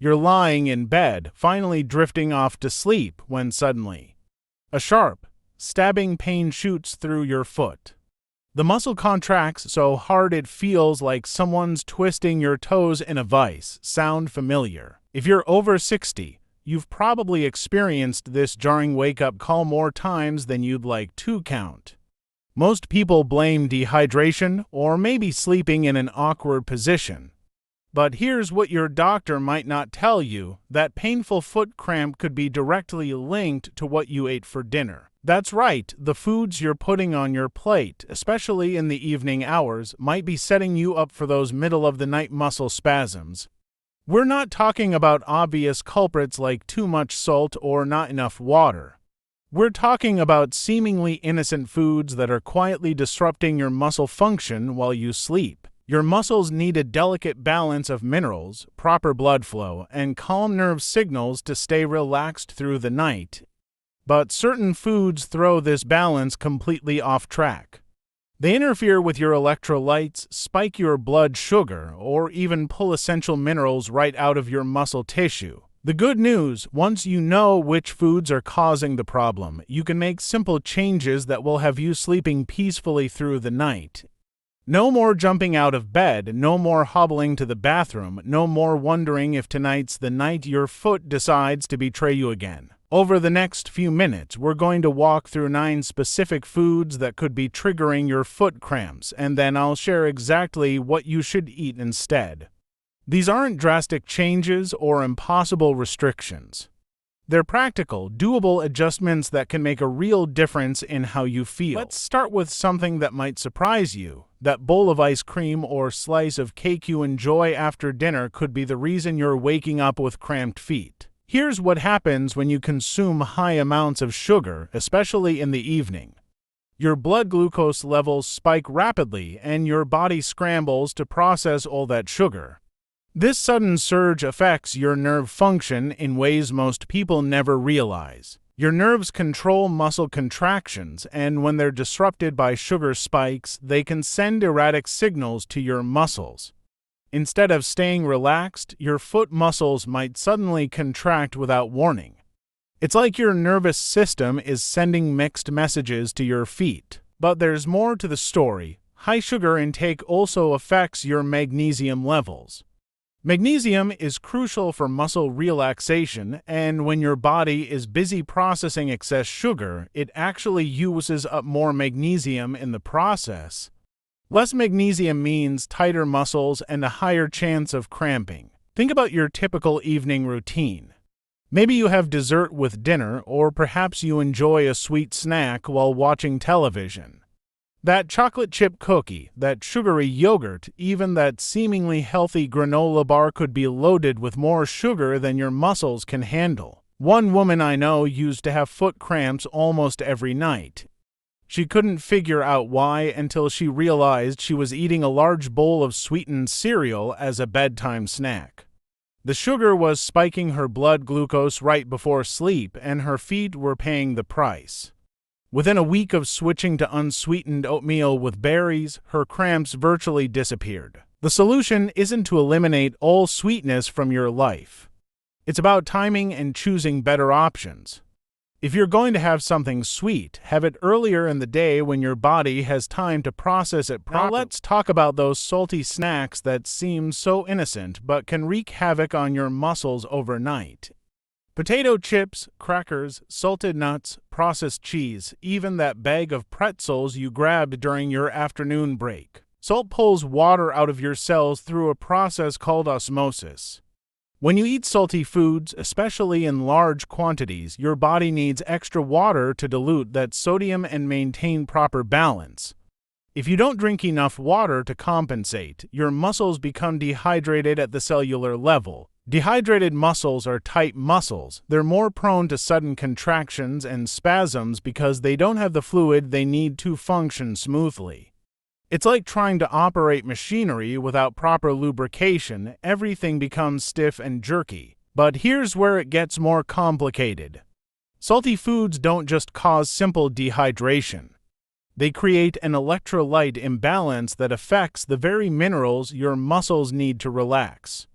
You're lying in bed, finally drifting off to sleep, when suddenly a sharp, stabbing pain shoots through your foot. The muscle contracts so hard it feels like someone's twisting your toes in a vice. Sound familiar? If you're over 60, you've probably experienced this jarring wake-up call more times than you'd like to count. Most people blame dehydration or maybe sleeping in an awkward position. But here's what your doctor might not tell you: that painful foot cramp could be directly linked to what you ate for dinner. That's right, the foods you're putting on your plate, especially in the evening hours, might be setting you up for those middle-of-the-night muscle spasms. We're not talking about obvious culprits like too much salt or not enough water. We're talking about seemingly innocent foods that are quietly disrupting your muscle function while you sleep. Your muscles need a delicate balance of minerals, proper blood flow, and calm nerve signals to stay relaxed through the night. But certain foods throw this balance completely off track. They interfere with your electrolytes, spike your blood sugar, or even pull essential minerals right out of your muscle tissue. The good news: once you know which foods are causing the problem, you can make simple changes that will have you sleeping peacefully through the night. No more jumping out of bed, no more hobbling to the bathroom, no more wondering if tonight's the night your foot decides to betray you again. Over the next few minutes, we're going to walk through 9 specific foods that could be triggering your foot cramps, and then I'll share exactly what you should eat instead. These aren't drastic changes or impossible restrictions. They're practical, doable adjustments that can make a real difference in how you feel. Let's start with something that might surprise you. That bowl of ice cream or slice of cake you enjoy after dinner could be the reason you're waking up with cramped feet. Here's what happens when you consume high amounts of sugar, especially in the evening. Your blood glucose levels spike rapidly, and your body scrambles to process all that sugar. This sudden surge affects your nerve function in ways most people never realize. Your nerves control muscle contractions, and when they're disrupted by sugar spikes, they can send erratic signals to your muscles. Instead of staying relaxed, your foot muscles might suddenly contract without warning. It's like your nervous system is sending mixed messages to your feet. But there's more to the story. High sugar intake also affects your magnesium levels. Magnesium is crucial for muscle relaxation, and when your body is busy processing excess sugar, it actually uses up more magnesium in the process. Less magnesium means tighter muscles and a higher chance of cramping. Think about your typical evening routine. Maybe you have dessert with dinner, or perhaps you enjoy a sweet snack while watching television. That chocolate chip cookie, that sugary yogurt, even that seemingly healthy granola bar could be loaded with more sugar than your muscles can handle. One woman I know used to have foot cramps almost every night. She couldn't figure out why until she realized she was eating a large bowl of sweetened cereal as a bedtime snack. The sugar was spiking her blood glucose right before sleep, and her feet were paying the price. Within a week of switching to unsweetened oatmeal with berries, her cramps virtually disappeared. The solution isn't to eliminate all sweetness from your life. It's about timing and choosing better options. If you're going to have something sweet, have it earlier in the day when your body has time to process it properly. Now let's talk about those salty snacks that seem so innocent but can wreak havoc on your muscles overnight. Potato chips, crackers, salted nuts, processed cheese, even that bag of pretzels you grabbed during your afternoon break. Salt pulls water out of your cells through a process called osmosis. When you eat salty foods, especially in large quantities, your body needs extra water to dilute that sodium and maintain proper balance. If you don't drink enough water to compensate, your muscles become dehydrated at the cellular level. Dehydrated muscles are tight muscles. They're more prone to sudden contractions and spasms because they don't have the fluid they need to function smoothly. It's like trying to operate machinery without proper lubrication. Everything becomes stiff and jerky. But here's where it gets more complicated. Salty foods don't just cause simple dehydration. They create an electrolyte imbalance that affects the very minerals your muscles need to relax.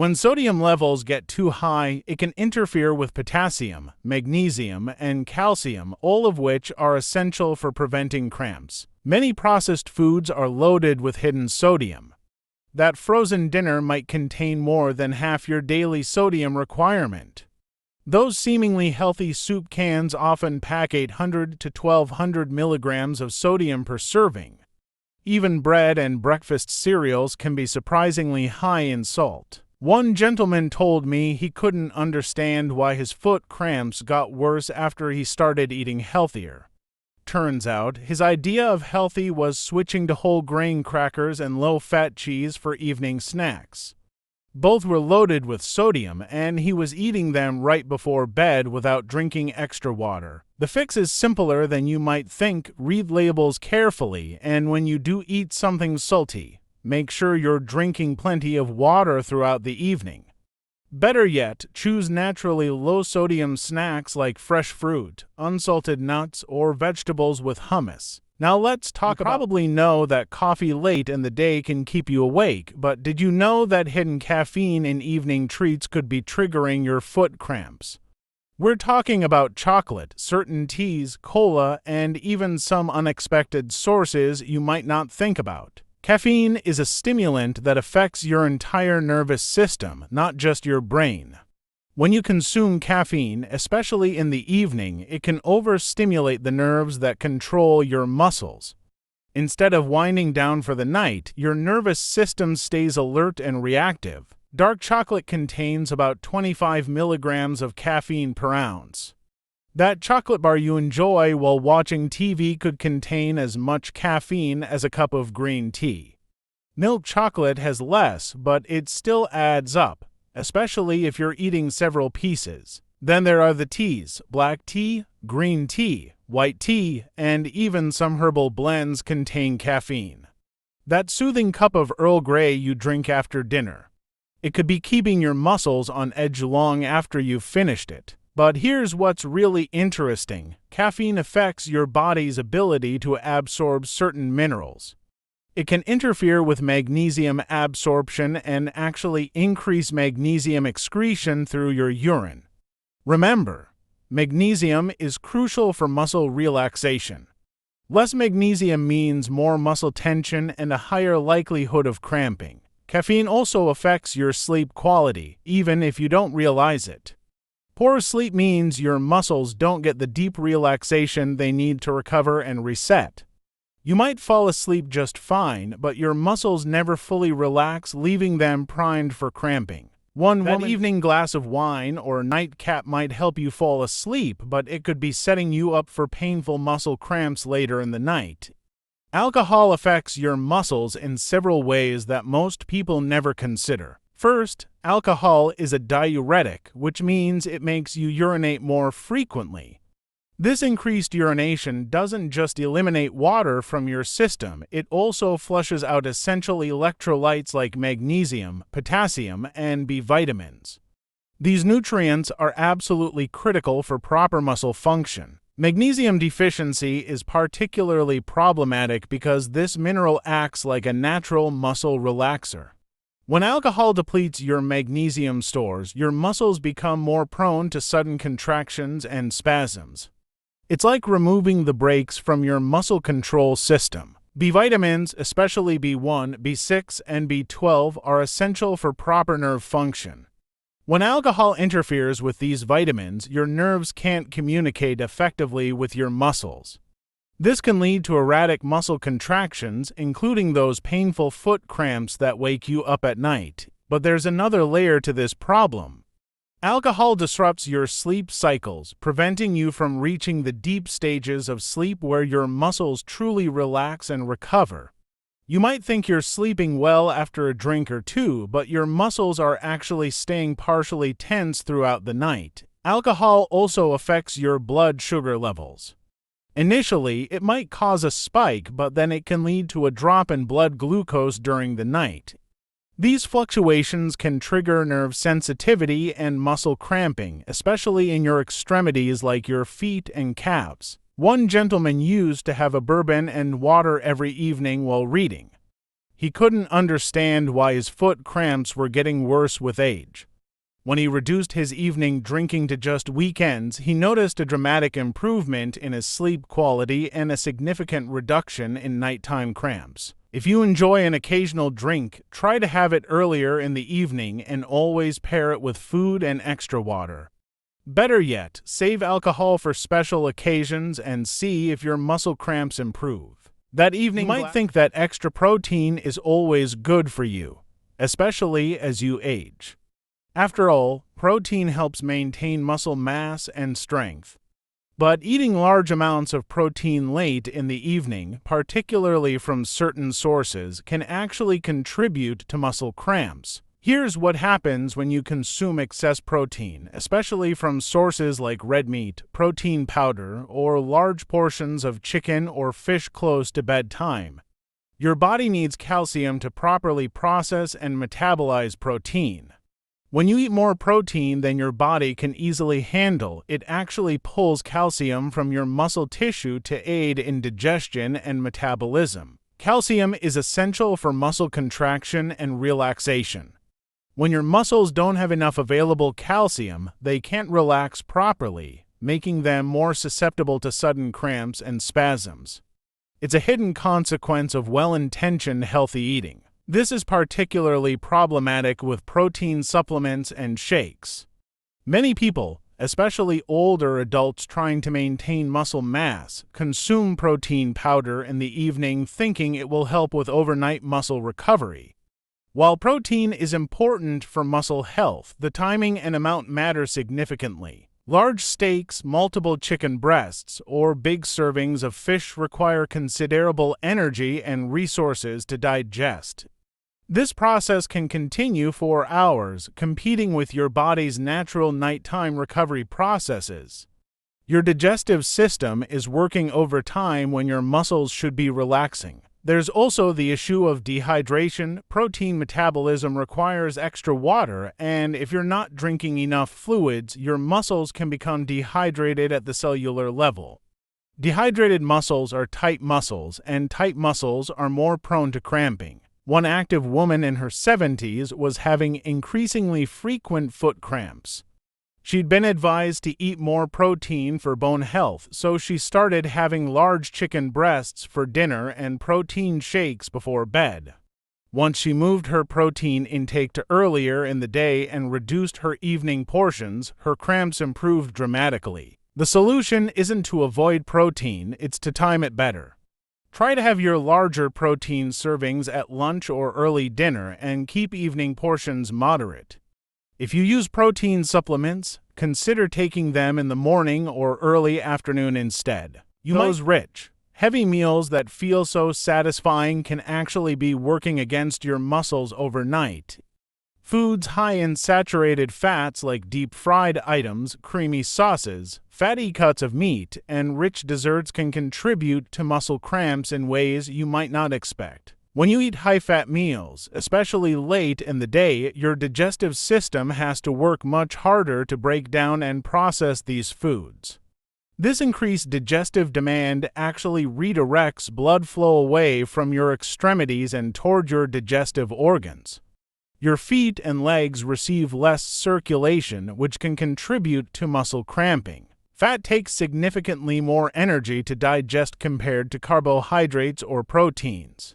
When sodium levels get too high, it can interfere with potassium, magnesium, and calcium, all of which are essential for preventing cramps. Many processed foods are loaded with hidden sodium. That frozen dinner might contain more than half your daily sodium requirement. Those seemingly healthy soup cans often pack 800 to 1200 milligrams of sodium per serving. Even bread and breakfast cereals can be surprisingly high in salt. One gentleman told me he couldn't understand why his foot cramps got worse after he started eating healthier. Turns out, his idea of healthy was switching to whole grain crackers and low-fat cheese for evening snacks. Both were loaded with sodium, and he was eating them right before bed without drinking extra water. The fix is simpler than you might think. Read labels carefully, and when you do eat something salty, make sure you're drinking plenty of water throughout the evening. Better yet, choose naturally low-sodium snacks like fresh fruit, unsalted nuts, or vegetables with hummus. Now let's talk about... You probably know that coffee late in the day can keep you awake, but did you know that hidden caffeine in evening treats could be triggering your foot cramps? We're talking about chocolate, certain teas, cola, and even some unexpected sources you might not think about. Caffeine is a stimulant that affects your entire nervous system, not just your brain. When you consume caffeine, especially in the evening, it can overstimulate the nerves that control your muscles. Instead of winding down for the night, your nervous system stays alert and reactive. Dark chocolate contains about 25 milligrams of caffeine per ounce. That chocolate bar you enjoy while watching TV could contain as much caffeine as a cup of green tea. Milk chocolate has less, but it still adds up, especially if you're eating several pieces. Then there are the teas. Black tea, green tea, white tea, and even some herbal blends contain caffeine. That soothing cup of Earl Grey you drink after dinner. It could be keeping your muscles on edge long after you've finished it. But here's what's really interesting. Caffeine affects your body's ability to absorb certain minerals. It can interfere with magnesium absorption and actually increase magnesium excretion through your urine. Remember, magnesium is crucial for muscle relaxation. Less magnesium means more muscle tension and a higher likelihood of cramping. Caffeine also affects your sleep quality, even if you don't realize it. Poor sleep means your muscles don't get the deep relaxation they need to recover and reset. You might fall asleep just fine, but your muscles never fully relax, leaving them primed for cramping. One evening glass of wine or nightcap might help you fall asleep, but it could be setting you up for painful muscle cramps later in the night. Alcohol affects your muscles in several ways that most people never consider. First, alcohol is a diuretic, which means it makes you urinate more frequently. This increased urination doesn't just eliminate water from your system, it also flushes out essential electrolytes like magnesium, potassium, and B vitamins. These nutrients are absolutely critical for proper muscle function. Magnesium deficiency is particularly problematic because this mineral acts like a natural muscle relaxer. When alcohol depletes your magnesium stores, your muscles become more prone to sudden contractions and spasms. It's like removing the brakes from your muscle control system. B vitamins, especially B1, B6, and B12, are essential for proper nerve function. When alcohol interferes with these vitamins, your nerves can't communicate effectively with your muscles. This can lead to erratic muscle contractions, including those painful foot cramps that wake you up at night. But there's another layer to this problem. Alcohol disrupts your sleep cycles, preventing you from reaching the deep stages of sleep where your muscles truly relax and recover. You might think you're sleeping well after a drink or two, but your muscles are actually staying partially tense throughout the night. Alcohol also affects your blood sugar levels. Initially, it might cause a spike, but then it can lead to a drop in blood glucose during the night. These fluctuations can trigger nerve sensitivity and muscle cramping, especially in your extremities like your feet and calves. One gentleman used to have a bourbon and water every evening while reading. He couldn't understand why his foot cramps were getting worse with age. When he reduced his evening drinking to just weekends, he noticed a dramatic improvement in his sleep quality and a significant reduction in nighttime cramps. If you enjoy an occasional drink, try to have it earlier in the evening and always pair it with food and extra water. Better yet, save alcohol for special occasions and see if your muscle cramps improve. That evening, you might think that extra protein is always good for you, especially as you age. After all, protein helps maintain muscle mass and strength. But eating large amounts of protein late in the evening, particularly from certain sources, can actually contribute to muscle cramps. Here's what happens when you consume excess protein, especially from sources like red meat, protein powder, or large portions of chicken or fish close to bedtime. Your body needs calcium to properly process and metabolize protein. When you eat more protein than your body can easily handle, it actually pulls calcium from your muscle tissue to aid in digestion and metabolism. Calcium is essential for muscle contraction and relaxation. When your muscles don't have enough available calcium, they can't relax properly, making them more susceptible to sudden cramps and spasms. It's a hidden consequence of well-intentioned healthy eating. This is particularly problematic with protein supplements and shakes. Many people, especially older adults trying to maintain muscle mass, consume protein powder in the evening thinking it will help with overnight muscle recovery. While protein is important for muscle health, the timing and amount matter significantly. Large steaks, multiple chicken breasts, or big servings of fish require considerable energy and resources to digest. This process can continue for hours, competing with your body's natural nighttime recovery processes. Your digestive system is working overtime when your muscles should be relaxing. There's also the issue of dehydration. Protein metabolism requires extra water, and if you're not drinking enough fluids, your muscles can become dehydrated at the cellular level. Dehydrated muscles are tight muscles, and tight muscles are more prone to cramping. One active woman in her 70s was having increasingly frequent foot cramps. She'd been advised to eat more protein for bone health, so she started having large chicken breasts for dinner and protein shakes before bed. Once she moved her protein intake to earlier in the day and reduced her evening portions, her cramps improved dramatically. The solution isn't to avoid protein, it's to time it better. Try to have your larger protein servings at lunch or early dinner and keep evening portions moderate. If you use protein supplements, consider taking them in the morning or early afternoon instead. Those rich, heavy meals that feel so satisfying can actually be working against your muscles overnight. Foods high in saturated fats like deep-fried items, creamy sauces, fatty cuts of meat, and rich desserts can contribute to muscle cramps in ways you might not expect. When you eat high-fat meals, especially late in the day, your digestive system has to work much harder to break down and process these foods. This increased digestive demand actually redirects blood flow away from your extremities and toward your digestive organs. Your feet and legs receive less circulation, which can contribute to muscle cramping. Fat takes significantly more energy to digest compared to carbohydrates or proteins.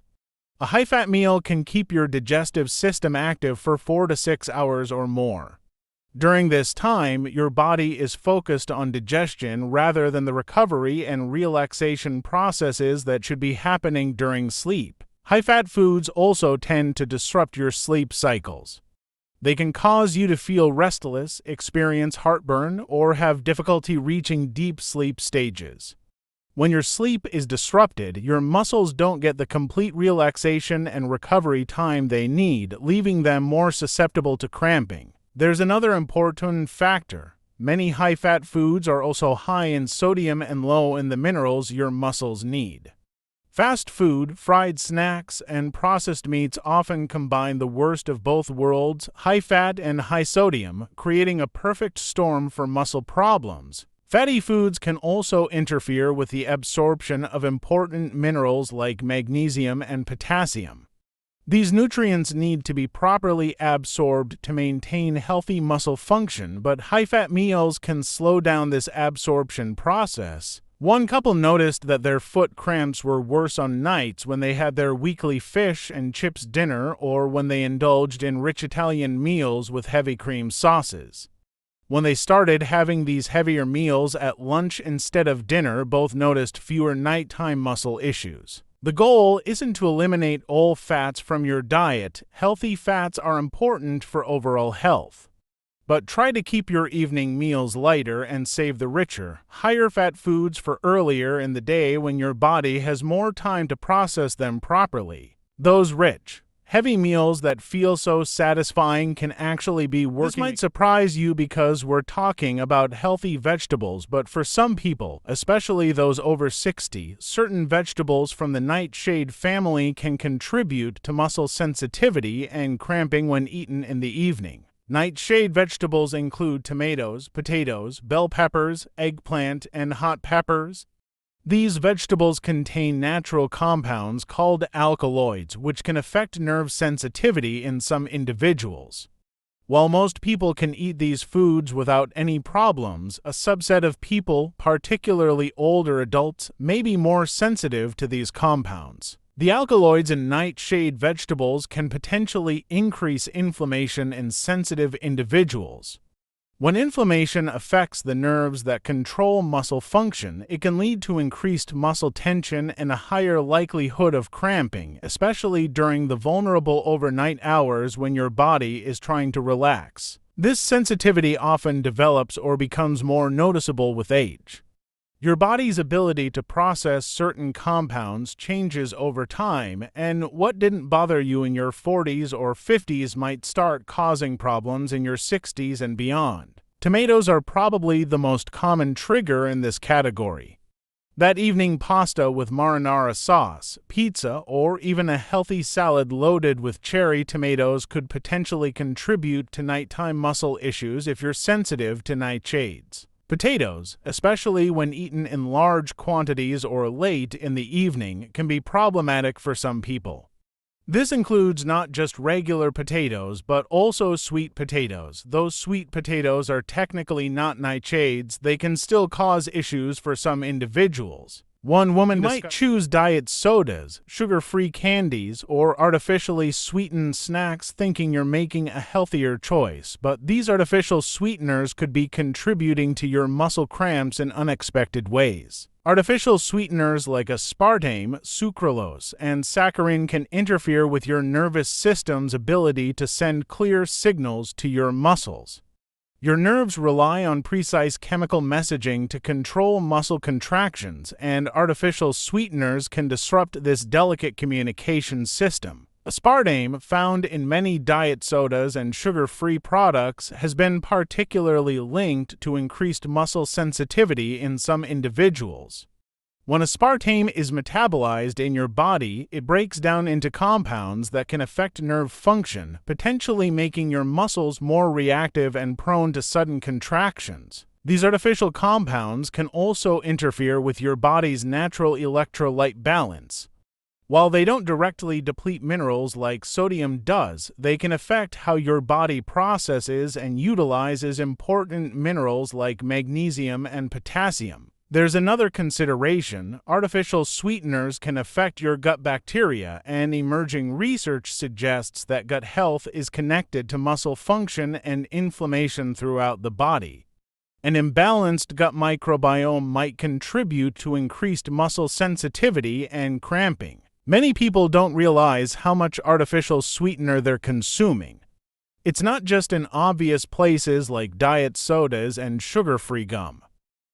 A high-fat meal can keep your digestive system active for 4 to 6 hours or more. During this time, your body is focused on digestion rather than the recovery and relaxation processes that should be happening during sleep. High-fat foods also tend to disrupt your sleep cycles. They can cause you to feel restless, experience heartburn, or have difficulty reaching deep sleep stages. When your sleep is disrupted, your muscles don't get the complete relaxation and recovery time they need, leaving them more susceptible to cramping. There's another important factor. Many high-fat foods are also high in sodium and low in the minerals your muscles need. Fast food, fried snacks, and processed meats often combine the worst of both worlds, high fat and high sodium, creating a perfect storm for muscle problems. Fatty foods can also interfere with the absorption of important minerals like magnesium and potassium. These nutrients need to be properly absorbed to maintain healthy muscle function, but high-fat meals can slow down this absorption process. One couple noticed that their foot cramps were worse on nights when they had their weekly fish and chips dinner or when they indulged in rich Italian meals with heavy cream sauces. When they started having these heavier meals at lunch instead of dinner, both noticed fewer nighttime muscle issues. The goal isn't to eliminate all fats from your diet. Healthy fats are important for overall health. But try to keep your evening meals lighter and save the richer, higher-fat foods for earlier in the day when your body has more time to process them properly. Those rich, heavy meals that feel so satisfying can actually be working. This might surprise you because we're talking about healthy vegetables, but for some people, especially those over 60, certain vegetables from the nightshade family can contribute to muscle sensitivity and cramping when eaten in the evening. Nightshade vegetables include tomatoes, potatoes, bell peppers, eggplant, and hot peppers. These vegetables contain natural compounds called alkaloids, which can affect nerve sensitivity in some individuals. While most people can eat these foods without any problems, a subset of people, particularly older adults, may be more sensitive to these compounds. The alkaloids in nightshade vegetables can potentially increase inflammation in sensitive individuals. When inflammation affects the nerves that control muscle function, it can lead to increased muscle tension and a higher likelihood of cramping, especially during the vulnerable overnight hours when your body is trying to relax. This sensitivity often develops or becomes more noticeable with age. Your body's ability to process certain compounds changes over time, and what didn't bother you in your 40s or 50s might start causing problems in your 60s and beyond. Tomatoes are probably the most common trigger in this category. That evening pasta with marinara sauce, pizza, or even a healthy salad loaded with cherry tomatoes could potentially contribute to nighttime muscle issues if you're sensitive to nightshades. Potatoes, especially when eaten in large quantities or late in the evening, can be problematic for some people. This includes not just regular potatoes, but also sweet potatoes. Though sweet potatoes are technically not nightshades, they can still cause issues for some individuals. One woman might choose diet sodas, sugar-free candies, or artificially sweetened snacks thinking you're making a healthier choice, but these artificial sweeteners could be contributing to your muscle cramps in unexpected ways. Artificial sweeteners like aspartame, sucralose, and saccharin can interfere with your nervous system's ability to send clear signals to your muscles. Your nerves rely on precise chemical messaging to control muscle contractions, and artificial sweeteners can disrupt this delicate communication system. Aspartame, found in many diet sodas and sugar-free products, has been particularly linked to increased muscle sensitivity in some individuals. When aspartame is metabolized in your body, it breaks down into compounds that can affect nerve function, potentially making your muscles more reactive and prone to sudden contractions. These artificial compounds can also interfere with your body's natural electrolyte balance. While they don't directly deplete minerals like sodium does, they can affect how your body processes and utilizes important minerals like magnesium and potassium. There's another consideration. Artificial sweeteners can affect your gut bacteria, and emerging research suggests that gut health is connected to muscle function and inflammation throughout the body. An imbalanced gut microbiome might contribute to increased muscle sensitivity and cramping. Many people don't realize how much artificial sweetener they're consuming. It's not just in obvious places like diet sodas and sugar-free gum.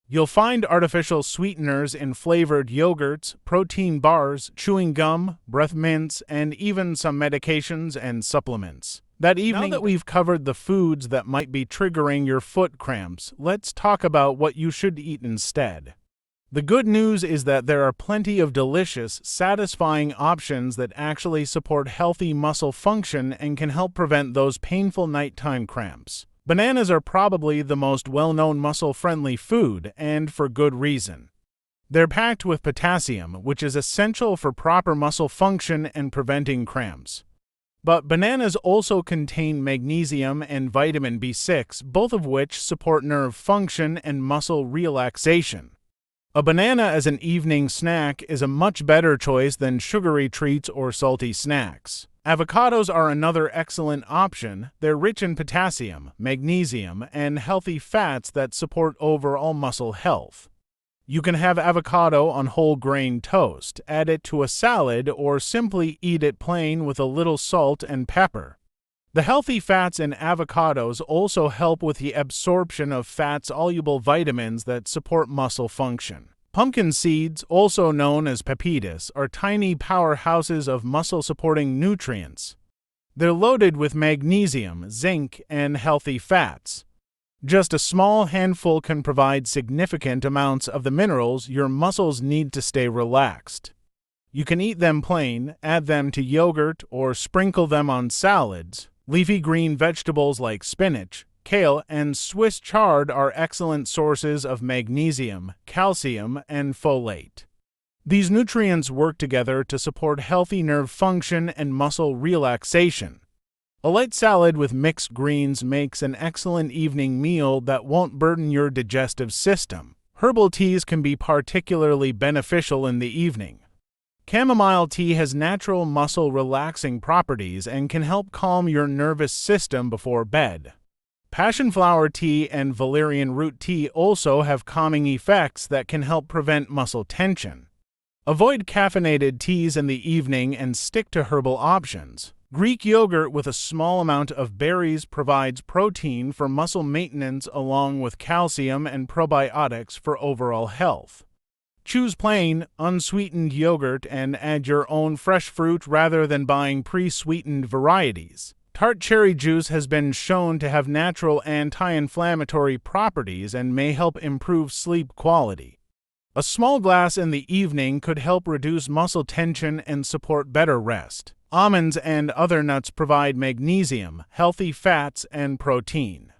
You'll find artificial sweeteners in flavored yogurts, protein bars, chewing gum, breath mints, and even some medications and supplements. That evening, now that we've covered the foods that might be triggering your foot cramps, let's talk about what you should eat instead. The good news is that there are plenty of delicious, satisfying options that actually support healthy muscle function and can help prevent those painful nighttime cramps. Bananas are probably the most well-known muscle-friendly food, and for good reason. They're packed with potassium, which is essential for proper muscle function and preventing cramps. But bananas also contain magnesium and vitamin B6, both of which support nerve function and muscle relaxation. A banana as an evening snack is a much better choice than sugary treats or salty snacks. Avocados are another excellent option. They're rich in potassium, magnesium, and healthy fats that support overall muscle health. You can have avocado on whole grain toast, add it to a salad, or simply eat it plain with a little salt and pepper. The healthy fats in avocados also help with the absorption of fat-soluble vitamins that support muscle function. Pumpkin seeds, also known as pepitas, are tiny powerhouses of muscle-supporting nutrients. They're loaded with magnesium, zinc, and healthy fats. Just a small handful can provide significant amounts of the minerals your muscles need to stay relaxed. You can eat them plain, add them to yogurt, or sprinkle them on salads. Leafy green vegetables like spinach, kale, and Swiss chard are excellent sources of magnesium, calcium, and folate. These nutrients work together to support healthy nerve function and muscle relaxation. A light salad with mixed greens makes an excellent evening meal that won't burden your digestive system. Herbal teas can be particularly beneficial in the evening. Chamomile tea has natural muscle relaxing properties and can help calm your nervous system before bed. Passion flower tea and valerian root tea also have calming effects that can help prevent muscle tension. Avoid caffeinated teas in the evening and stick to herbal options. Greek yogurt with a small amount of berries provides protein for muscle maintenance along with calcium and probiotics for overall health. Choose plain, unsweetened yogurt and add your own fresh fruit rather than buying pre-sweetened varieties. Tart cherry juice has been shown to have natural anti-inflammatory properties and may help improve sleep quality. A small glass in the evening could help reduce muscle tension and support better rest. Almonds and other nuts provide magnesium, healthy fats, and protein.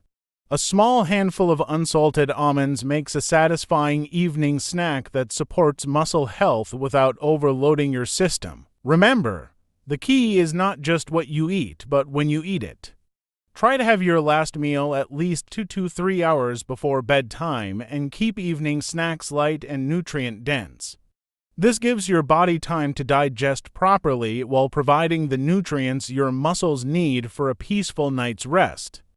A small handful of unsalted almonds makes a satisfying evening snack that supports muscle health without overloading your system. Remember, the key is not just what you eat, but when you eat it. Try to have your last meal at least 2 to 3 hours before bedtime and keep evening snacks light and nutrient-dense. This gives your body time to digest properly while providing the nutrients your muscles need for a peaceful night's rest.